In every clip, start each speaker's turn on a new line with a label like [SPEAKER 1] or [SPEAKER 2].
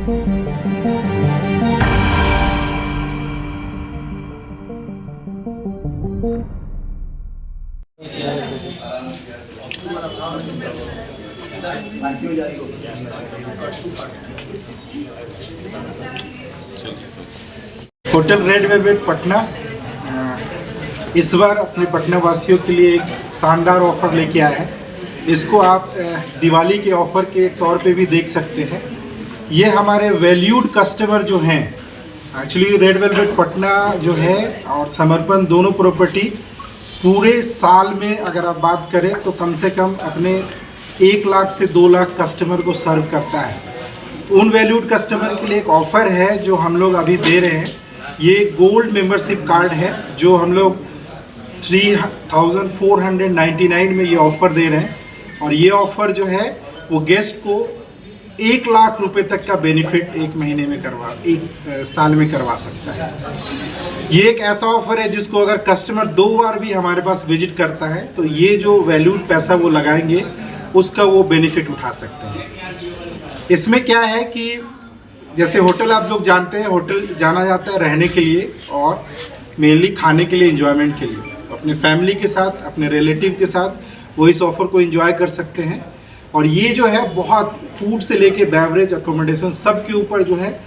[SPEAKER 1] Hotel red velvet Patna इस बार अपने पटना वासियों के लिए एक शानदार ऑफर लेके आया है। इसको आप दिवाली के ऑफर के तौर पे भी देख सकते हैं। ये हमारे वैल्यूड कस्टमर जो हैं, एक्चुअली रेड वेलवेट पटना जो है और समर्पण दोनों प्रॉपर्टी पूरे साल में अगर आप बात करें तो कम से कम अपने 1 लाख से 2 लाख कस्टमर को सर्व करता है। तो उन वैल्यूड कस्टमर के लिए एक ऑफ़र है जो हम लोग अभी दे रहे हैं। ये गोल्ड मेंबरशिप कार्ड है जो हम लोग 3499 में ये ऑफ़र दे रहे हैं। और ये ऑफ़र जो है वो गेस्ट को 1 लाख रुपए तक का बेनिफिट एक महीने में साल में करवा सकता है। ये एक ऐसा ऑफ़र है जिसको अगर कस्टमर 2 बार भी हमारे पास विजिट करता है तो ये जो वैल्यूड पैसा वो लगाएंगे उसका वो बेनिफिट उठा सकते हैं। इसमें क्या है कि जैसे होटल आप लोग जानते हैं, होटल जाना जाता है रहने के लिए और मेनली खाने के लिए, एंजॉयमेंट के लिए। अपने फैमिली के साथ, अपने रिलेटिव के साथ वो इस ऑफ़र को एंजॉय कर सकते हैं। और ये जो है बहुत फूड से लेके बेवरेज, अकोमोडेशन सब के ऊपर जो है,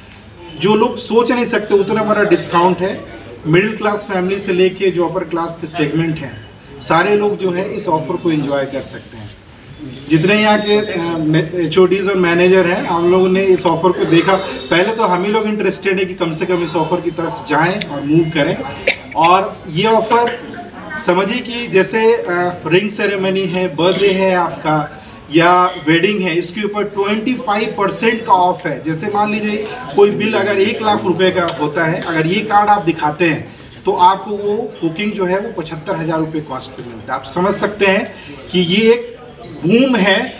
[SPEAKER 1] जो लोग सोच नहीं सकते उतना बड़ा डिस्काउंट है। मिडिल क्लास फैमिली से लेके जो अपर क्लास के सेगमेंट हैं, सारे लोग जो है इस ऑफ़र को एंजॉय कर सकते हैं। जितने यहाँ के HODs और मैनेजर हैं, हम लोगों ने इस ऑफ़र को देखा। पहले तो हम ही लोग इंटरेस्टेड है कि कम से कम इस ऑफ़र की तरफ जाएं और मूव करें। और ये ऑफ़र समझिए कि जैसे रिंग सेरेमनी है, बर्थडे है आपका या वेडिंग है, इसके ऊपर 25% का ऑफ है। जैसे मान लीजिए कोई बिल अगर 1 लाख रुपए का होता है, अगर ये कार्ड आप दिखाते हैं तो आपको वो बुकिंग जो है वो 75,000 रुपये कॉस्ट पे मिलता है। आप समझ सकते हैं कि ये एक बूम है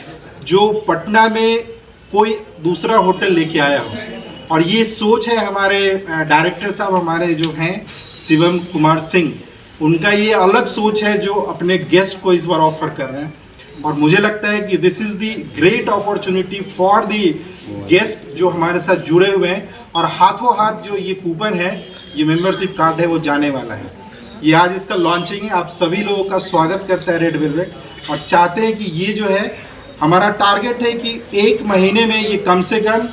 [SPEAKER 1] जो पटना में कोई दूसरा होटल लेके आया हो। और ये सोच है हमारे डायरेक्टर साहब, हमारे जो हैं शिवम कुमार सिंह, उनका ये अलग सोच है जो अपने गेस्ट को इस बार ऑफर कर रहे हैं। और मुझे लगता है कि this is the great opportunity for the guest जो हमारे साथ जुड़े हुए हैं। और हाथों हाथ जो ये कूपन है, ये मेंबरशिप कार्ड है, वो जाने वाला है। ये आज इसका लॉन्चिंग है। आप सभी लोगों का स्वागत करता है रेड वेलवेट और चाहते हैं कि ये जो है, हमारा टारगेट है कि 1 महीने में ये कम से कम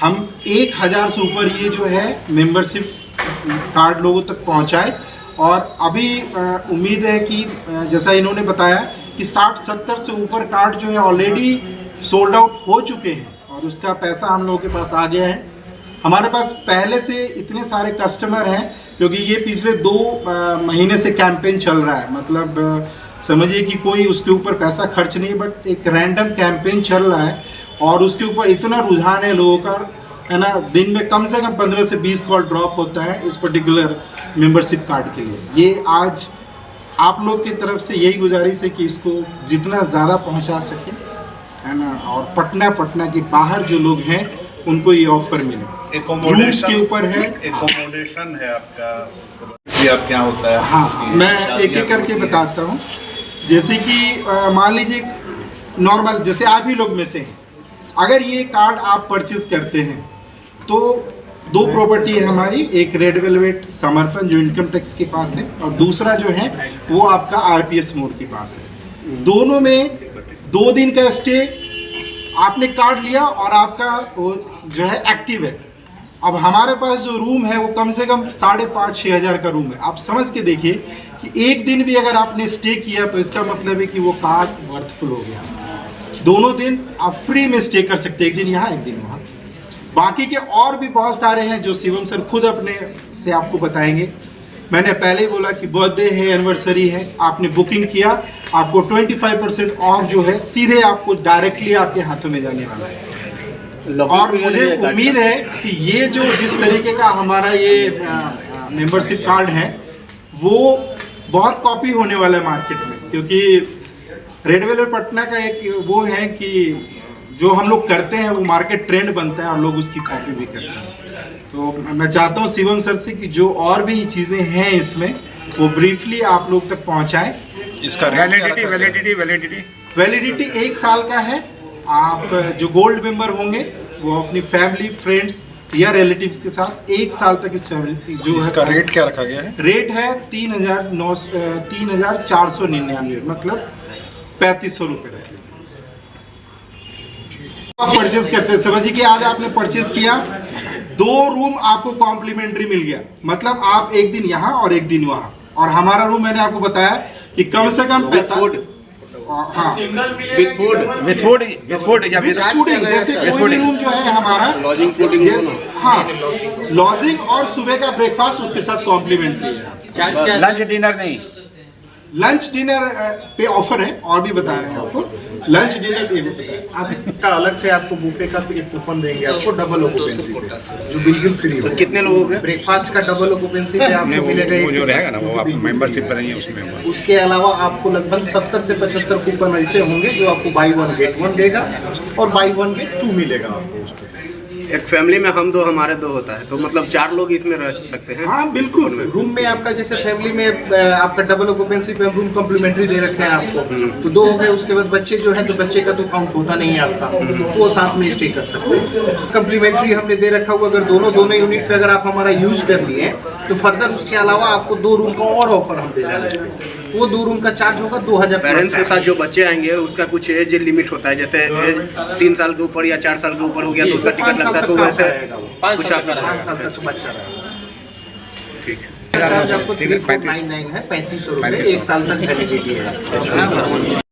[SPEAKER 1] हम 1000 से ऊपर ये जो है मेंबरशिप कार्ड लोगों तक पहुंचाए। और अभी उम्मीद है कि जैसा इन्होंने बताया कि 60-70 से ऊपर कार्ड जो है ऑलरेडी सोल्ड आउट हो चुके हैं और उसका पैसा हम लोगों के पास आ गया है। हमारे पास पहले से इतने सारे कस्टमर हैं क्योंकि ये पिछले 2 महीने से कैंपेन चल रहा है। मतलब समझिए कि कोई उसके ऊपर पैसा खर्च नहीं, बट एक रैंडम कैंपेन चल रहा है और उसके ऊपर इतना रुझान है लोगों का, है ना। दिन में कम से कम 15 से 20 कॉल ड्रॉप होता है इस पर्टिकुलर मेंबरशिप कार्ड के लिए। ये आज आप लोग की तरफ से यही गुजारिश है कि इसको जितना ज़्यादा पहुंचा सके, है ना। और पटना के बाहर जो लोग हैं उनको ये ऑफर मिले।
[SPEAKER 2] एकोमोडेशन
[SPEAKER 1] के ऊपर है,
[SPEAKER 2] एकोमोडेशन है आपका, ये आप क्या होता है?
[SPEAKER 1] हाँ, मैं एक एक करके बताता हूँ। जैसे कि मान लीजिए नॉर्मल, जैसे आप ही लोग में से हैं, अगर ये कार्ड आप परचेज करते हैं तो 2 प्रॉपर्टी है हमारी, एक रेड वेलवेट समर्पण जो इनकम टैक्स के पास है और दूसरा जो है वो आपका RPS मोड के पास है। दोनों में 2 दिन का स्टे आपने कार्ड लिया और आपका वो जो है एक्टिव है। अब हमारे पास जो रूम है वो कम से कम 5,500-6 हज़ार का रूम है। आप समझ के देखिए कि 1 दिन भी अगर आपने स्टे किया तो इसका मतलब है कि वो कार्ड वर्थफुल हो गया। दोनों दिन आप फ्री में स्टे कर सकते हैं, 1 दिन यहाँ 1 दिन वहाँ। बाकी के और भी बहुत सारे हैं जो शिवम सर खुद अपने से आपको बताएंगे। मैंने पहले ही बोला कि बर्थडे है, एनिवर्सरी है, आपने बुकिंग किया, आपको 25% ऑफ जो है सीधे आपको डायरेक्टली आपके हाथों में जाने वाला है। और मुझे उम्मीद है कि ये जो जिस तरीके का हमारा ये मेंबरशिप कार्ड है वो बहुत कॉपी होने वाला है मार्केट में, क्योंकि रेड वेलवेट पटना का एक वो है कि जो हम लोग करते हैं वो मार्केट ट्रेंड बनता है और लोग उसकी कॉपी भी करते हैं। तो मैं चाहता हूँ शिवम सर से कि जो और भी चीज़ें हैं इसमें वो ब्रीफली आप लोग तक पहुँचाएं।
[SPEAKER 2] इसका वैलिडिटी
[SPEAKER 1] 1 साल का है। आप जो गोल्ड मेंबर होंगे वो अपनी फैमिली, फ्रेंड्स या रिलेटिव्स के साथ 1 साल तक इस फैमिली जो
[SPEAKER 3] इसका
[SPEAKER 1] है
[SPEAKER 3] रेट क्या रखा गया है?
[SPEAKER 1] रेट है 3,499, मतलब 3500 रुपये रखे। आप परचेज करते हैं समझिए कि आज आपने परचेज किया, 2 रूम आपको कॉम्प्लीमेंट्री मिल गया, मतलब आप एक दिन यहाँ और एक दिन वहाँ। और हमारा रूम मैंने आपको बताया कि कम से कम 45, हाँ
[SPEAKER 3] विद फूड या
[SPEAKER 1] विद फूडिंग, जैसे कोई भी रूम जो है हमारा
[SPEAKER 3] लॉजिंग फूडिंग दोनों,
[SPEAKER 1] हाँ लॉजिंग और सुबह का ब्रेकफास्ट उसके साथ कॉम्प्लीमेंट्री है।
[SPEAKER 3] लंच डिनर नहीं,
[SPEAKER 1] लंच डिनर पे ऑफर है, और भी बता रहे हैं आपको, लंच डिनर पे है।
[SPEAKER 4] आप इसका अलग से आपको बुफे का एक कूपन देंगे आपको डबल ऑक्यूपेंसी पे, जो बिल्कुल फ्री हो।
[SPEAKER 3] कितने लोगों के?
[SPEAKER 4] ब्रेकफास्ट का डबल ऑक्यूपेंसी पे आपको मिलेगा
[SPEAKER 3] वो जो
[SPEAKER 4] एक,
[SPEAKER 3] रहेगा ना वो आप मेंबरशिप करेंगे उसमें।
[SPEAKER 4] उसके अलावा आपको लगभग 70 से 75 कूपन ऐसे होंगे जो आपको बाई 1 गेट 1 देगा और बाई 1 गेट 2 मिलेगा आपको उसको।
[SPEAKER 5] एक फैमिली में हम 2 हमारे 2 होता है, तो मतलब 4 लोग इसमें रह सकते हैं।
[SPEAKER 1] हाँ बिल्कुल सर।
[SPEAKER 4] रूम में आपका जैसे फैमिली में आपका डबल ऑक्यूपेंसी पे रूम कॉम्प्लीमेंट्री दे रखे हैं आपको, तो 2 हो गए। उसके बाद बच्चे जो है तो बच्चे का तो काउंट होता नहीं है आपका, तो वो साथ में स्टे कर सकते हैं। कॉम्प्लीमेंट्री हमने दे रखा हुआ, अगर दोनों यूनिट पे अगर आप हमारा यूज कर लिए तो फर्दर उसके अलावा आपको 2 रूम का और ऑफर हम दे रहे हैं उसको। वो 2 रूम का चार्ज होगा 2000।
[SPEAKER 5] पेरेंट्स के साथ जो बच्चे आएंगे उसका कुछ एज लिमिट होता है, जैसे एज 3 साल के ऊपर या 4 साल के ऊपर हो गया तो उसका टिकट लगता है, तो वैसे कुछ
[SPEAKER 4] 5 साल तक बच्चा रहेगा।
[SPEAKER 5] ठीक
[SPEAKER 4] चार्ज आपको 3499 है, 3500 रुपये, 1 साल तक वैलिडिटी है।